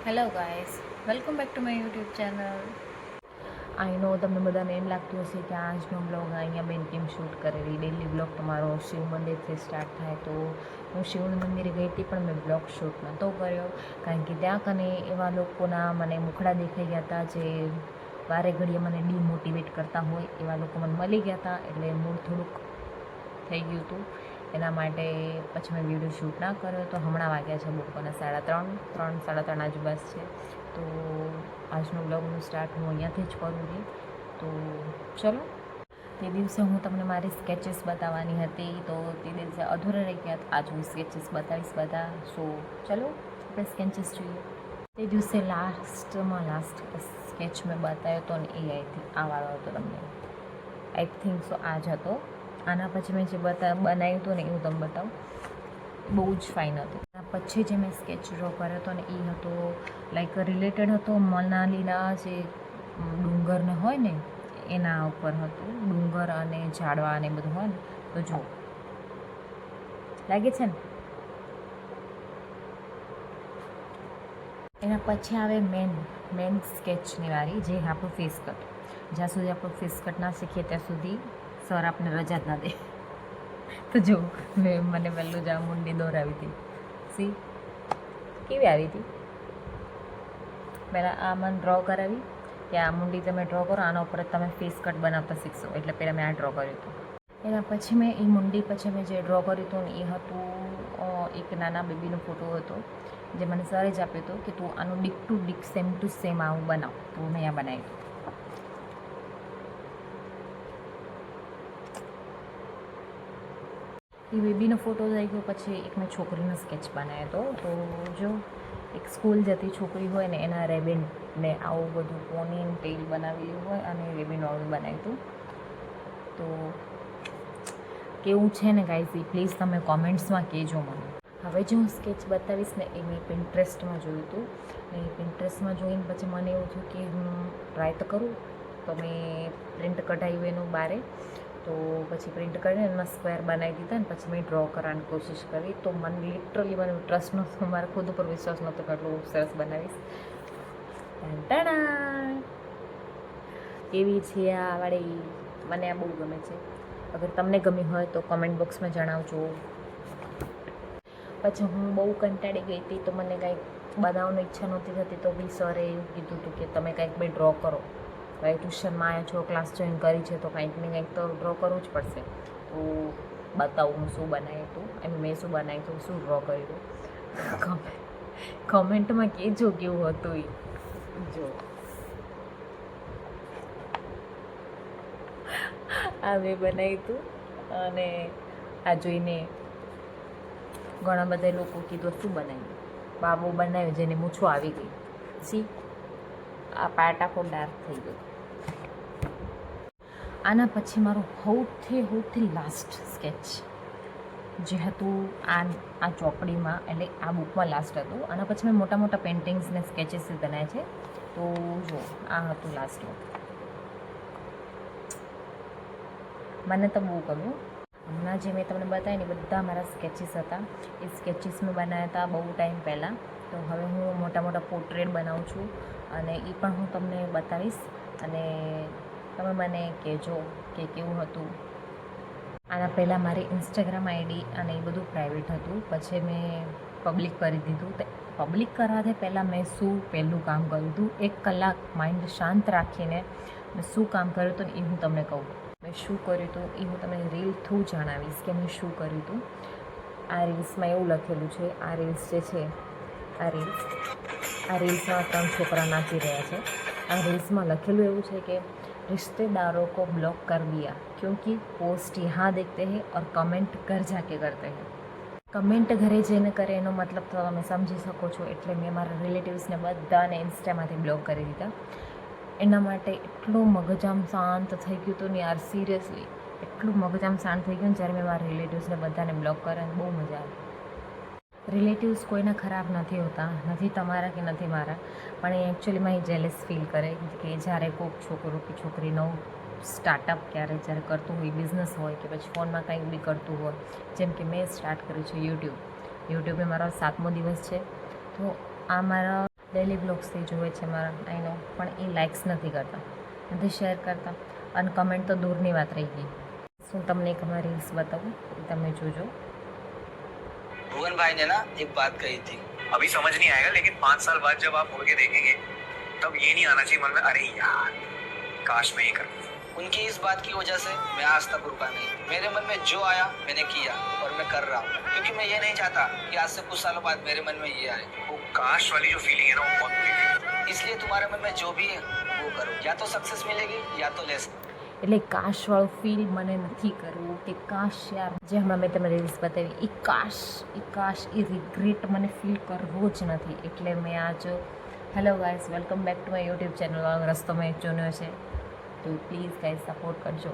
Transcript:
Hello guys, welcome back to my YouTube channel. I know તમને બધાને એમ લાગતું હશે કે આજનો બ્લોગ અહીંયા બેન કેમ શૂટ કરેલી. ડેલી બ્લોગ તમારો શિવ મંદિરથી સ્ટાર્ટ થાય તો હું શિવ મંદિરે ગઈ હતી પણ મેં બ્લોગ શૂટ નહોતો કર્યો કારણ કે ત્યાં કને એવા લોકોના મને મુખડા દેખાઈ ગયા હતા જે વારે ઘડીએ મને ડિમોટિવેટ કરતા હોય એવા લોકો મને મળી ગયા હતા, એટલે મૂડ થોડુંક થઈ ગયું હતું. એના માટે પછી મેં વિડીયો શૂટ ના કર્યો. તો હમણાં વાગ્યા છે બપોરના 3:30 આજુબાજુ છે. તો આજનો બ્લોગનું સ્ટાર્ટ હું અહીંયાથી જ કરું છું. તો ચલો, તે દિવસે હું તમને મારી સ્કેચીસ બતાવવાની હતી, તો તે દિવસે અધૂરા રહી ગયા. આજ હું સ્કેચીસ બતાવીશ બધા. સો ચલો આપણે સ્કેચીસ જોઈએ. તે દિવસે લાસ્ટ સ્કેચ મેં બતાવ્યો હતો ને એ આઈ થિંક આ વાળો હતો. તમને આઈ થિંક સો આ જ હતો. આના પછી મેં જે બનાવ્યું હતું ને એ હું તમને બતાવું. બહુ જ ફાઇન હતું. એના પછી જે મેં સ્કેચ ડ્રો કર્યો હતો ને એ હતો લાઈક રિલેટેડ હતો મનાલીના જે ડુંગરને હોય ને એના ઉપર હતું. ડુંગર અને ઝાડવા અને બધું હોય ને તો જો લાગે છે ને. એના પછી આવે મેન સ્કેચની વારી, જે આપણું ફેસ કટ. જ્યાં સુધી આપણું ફેસ કટ ના શીખીએ ત્યાં સુધી સર આપણે રજા જ ના દે. તો જો મને પહેલું જ આ મુંડી દોરાવી હતી. સી કેવી આવી હતી. પહેલાં આ મને ડ્રો કરાવી કે આ મુંડી તમે ડ્રો કરો, આના ઉપર જ તમે ફેસ કટ બનાવતા શીખશો. એટલે પહેલાં મેં આ ડ્રો કર્યું હતું. એના પછી મેં એ મુંડી પછી મેં જે ડ્રો કર્યું હતું ને એ હતું એક નાના બેબીનો ફોટો હતો જે મને સરે જ આપ્યો હતો કે તું આનું ડીક ટુ ડીક સેમ ટુ સેમ આવું બનાવ. તો મેં આ બનાવ્યું. એ બેબીનો ફોટો થઈ ગયો. પછી એક મેં છોકરીનો સ્કેચ બનાવ્યો હતો. તો જો એક સ્કૂલ જતી છોકરી હોય ને એના રેબિનને આવું બધું પોની ટેલ બનાવેલું હોય અને રેબિન આવું બનાવ્યું હતું. તો કેવું છે ને ગાઈઝ એ પ્લીઝ તમે કોમેન્ટ્સમાં કહેજો મને. હવે જે હું સ્કેચ બતાવીશ ને એ મેં પિન્ટરેસ્ટમાં જોયું હતું. ને પિન્ટરેસ્ટમાં જોઈને પછી મને એવું થયું કે હું ટ્રાય તો કરું. તો મેં પ્રિન્ટ કઢાવ્યું એનું બારે. તો પછી પ્રિન્ટ કરીને એમાં સ્ક્વેર બનાવી દીધા ને પછી મેં ડ્રો કરવાની કોશિશ કરી. તો મને લિટરલી મને ટ્રસ્ટ નહોતો, મારા ખુદ ઉપર વિશ્વાસ નહોતો કે આટલું સરસ બનાવીશ. કેવી છે આ વાળી, મને આ બહુ ગમે છે. અગર તમને ગમી હોય તો કમેન્ટ બોક્સમાં જણાવજો. પછી હું બહુ કંટાળી ગઈ હતી તો મને કાંઈક બનાવવાની ઈચ્છા નહોતી થતી. તો બી સરે એવું કીધું હતું કે તમે કાંઈક બી ડ્રો કરો. ભાઈ ટ્યુશનમાં આવ્યા છો, ક્લાસ જોઈન કરી છે તો કંઈક ને કંઈક તો ડ્રો કરવું જ પડશે. તો બતાવું હું શું બનાવ્યું હતું એમ, મેં શું બનાવ્યું હતું, શું ડ્રો કર્યું. કમેન્ટમાં કહેજો કેવું હતું એ. જો આ મેં બનાવ્યું હતું અને આ જોઈને ઘણા બધા લોકો કીધું શું બનાવ્યું. બાબુ બનાવ્યું જેને મૂછો આવી ગઈ. સી આ પાર્ટ આખો ડાર્ક થઈ ગયો. આના પછી મારું સૌથી લાસ્ટ સ્કેચ જે હતું આ ચોપડીમાં, એટલે આ બુકમાં લાસ્ટ હતું. આના પછી મેં મોટા મોટા પેઇન્ટિંગ્સ ને સ્કેચીસ બનાવ્યા છે. તો જો આ હતું લાસ્ટમાં. મને તો બહુ ગમ્યું. હમણાં જે મેં તમને બતાવ્યું ને બધા મારા સ્કેચીસ હતા. એ સ્કેચીસ મેં બનાવ્યા હતા બહુ ટાઈમ પહેલાં. તો હવે હું મોટા મોટા પોર્ટ્રેટ બનાવું છું અને એ પણ હું તમને બતાવીશ. અને તમે મને કહેજો કે કેવું હતું. આના પહેલાં મારી ઇન્સ્ટાગ્રામ આઈડી અને એ બધું પ્રાઇવેટ હતું. પછી મેં પબ્લિક કરી દીધું. તો પબ્લિક કરાવતા પહેલાં મેં પહેલું કામ કર્યું હતું, 1 કલાક માઇન્ડ શાંત રાખીને મેં શું કામ કર્યું હતું એ હું તમને કહું. મેં શું કર્યું હતું એ હું તમને રીલ થ્રુ જણાવીશ કે મેં શું કર્યું હતું. આ રીલ્સમાં એવું લખેલું છે, આ રીલ્સ જે છે આ રીલ્સમાં 3 છોકરા નાચી રહ્યા છે. આ રીલ્સમાં લખેલું એવું છે કે रिश्तेदारों को ब्लॉक कर दिया क्योंकि पोस्ट यहाँ देखते हैं और कमेंट घर जाके करते हैं. કમેન્ટ ઘરે જઈને કરે એનો મતલબ તો તમે સમજી શકો છો. એટલે મેં મારા રિલેટિવ્સને બધાને ઇન્સ્ટામાંથી બ્લોક કરી દીધા. એના માટે એટલું મગજામ શાંત થઈ ગયું હતું ને યાર, સિરિયસલી એટલું મગજામ શાંત થઈ ગયું ને જ્યારે મેં મારા રિલેટિવ્સને બધાને બ્લોક કર્યા. બહુ મજા આવી. રિલેટિવ્સ કોઈના ખરાબ નથી હોતા, નથી તમારા કે નથી મારા, પણ એ એકચ્યુઅલીમાં એ જેલેસ ફીલ કરે કે જ્યારે કોઈક છોકરો કે છોકરી નવું સ્ટાર્ટઅપ જ્યારે કરતું હોય, બિઝનેસ હોય કે પછી ફોનમાં કંઈક બી કરતું હોય. જેમ કે મેં સ્ટાર્ટ કર્યું છે યુટ્યુબ. યુટ્યુબે મારો 7મો દિવસ છે. તો આ મારા ડેલી બ્લોગ્સથી જોવે છે મારા આઈ નો, પણ એ લાઇક્સ નથી કરતા, નથી શેર કરતા, અને કમેન્ટ તો દૂરની વાત રહી ગઈ. શું તમને એક અમારી રીલ્સ બતાવું, એ તમે જોજો. भुवन भाई ने ना एक बात कही थी, अभी समझ नहीं आएगा, लेकिन 5 साल बाद जब आप मुड़ के देखेंगे तब ये नहीं आना चाहिए मन में, अरे यार काश मैं ये कर. उनकी इस बात की वजह से मैं आज तक रुका नहीं. मेरे मन में जो आया मैंने किया और मैं कर रहा हूँ, क्योंकि मैं ये नहीं चाहता कि आज से कुछ सालों बाद मेरे मन में ये आए. वो काश वाली जो फीलिंग है ना, वो बहुत बुरी फीलिंग है. इसलिए तुम्हारे मन में जो भी है वो करो, या तो सक्सेस मिलेगी या तो लेस. એટલે કાશવાળું ફીલ મને નથી કરવું કે કાશ યાર, જે હમણાં મેં તમને રીલ્સ બતાવી, એ કાશ એ રિગ્રેટ મને ફીલ કરવો જ નથી. એટલે મેં આજ hello guys, welcome back to my YouTube channel. રસ્તો મેં ચૂન્યો છે, તો પ્લીઝ ગાઈઝ સપોર્ટ કરજો.